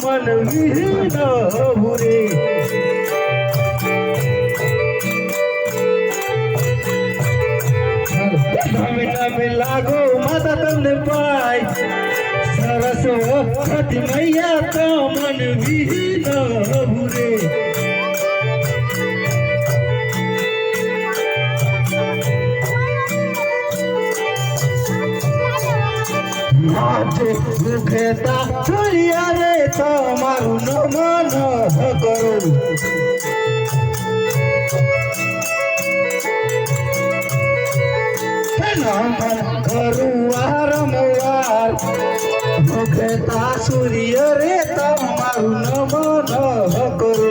मन विहीन भूरे नमे नमे लागो माता तमने पाय सरस्वती मैया तो मन विहीन भूरे मुखेता छोरिया रे तमारू नमन करू नमन करू वारंवार मुखेता सूर्य रे तमारू नमन करू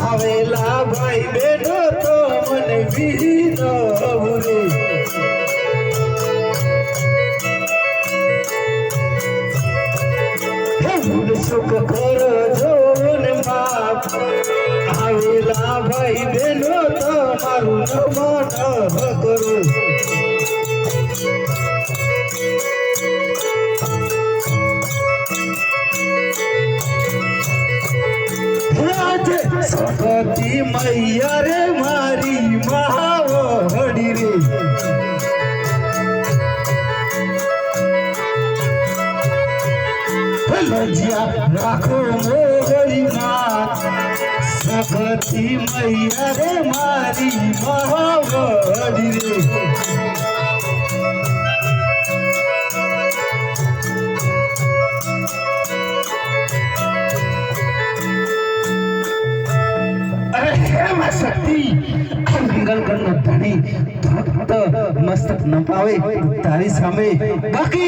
आवेला भाई बेनो तो मन विहीन भूरे सुख कर जोन माप आवेला भाई बेनो तो मारू नमन करू सरस्वती मैया रे मारी महावड़ी रे लजिया राखो मोगरी मात सरस्वती मैया रे मारी महावड़ी रे शक्ति पिंगल करना धनी तो मस्तक न पावे तारी सामे बाकी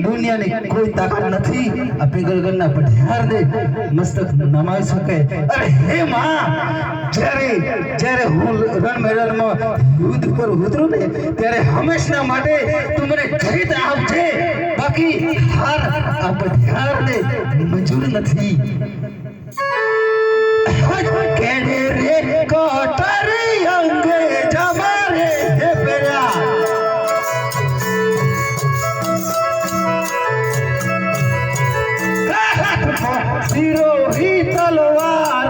दुनिया ने कोई ताकत નથી આ पिंगल करना પઢિયાર દે મસ્તક નમાઈ શકે અરે હે માં જ્યારે જ્યારે હું રણ મેદાનમાં યુદ્ધ પર ઉતરું ને ત્યારે હંમેશા માટે તું મને ખરીદ આપજે બાકી હાર આ પઢિયાર દે મંજૂર નથી केड़े रे कोटरी अंगे जमारे हे पेरा सिरो ही तलवार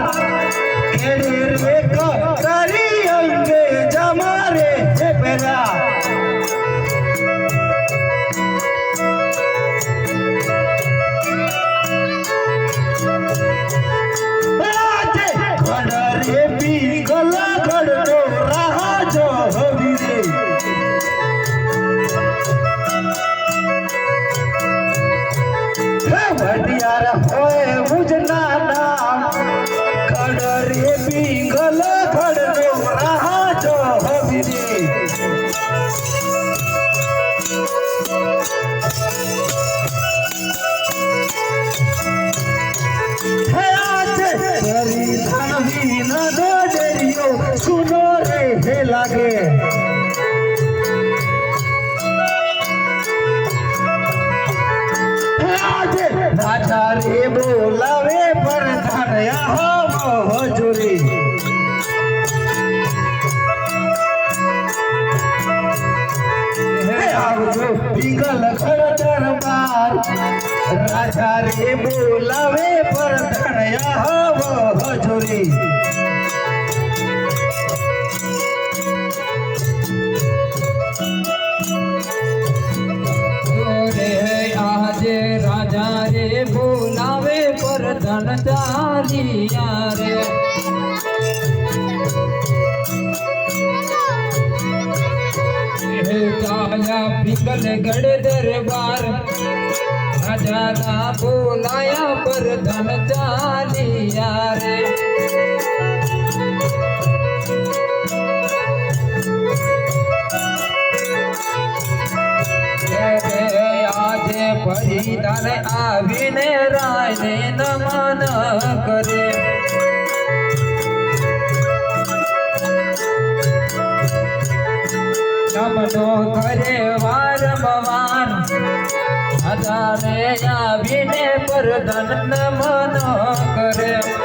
केड़े रे कोटरी अंगे जमारे हे पेरा होए मुझना नाम खड़रे पिंगल खड़नो रहा जो हविरे हे आज हरी धनवी न दो डरियो सुनो रे हे लागे राजा रे बोलावे पर धनया हो हजूरी आवजो पिंगल खड़ दरबार राजा रे बोलावे पर धनया हो हजूरी राजा रे बोलावे पर धन चालिया रे चाला पिंगल गढ़ दरबार राजा ना बोलाया पर धन चालिया रे परिधान आवीने राय ने नमन करे नमनो करे वारंवार अदाने आवीने पर धन नमन करे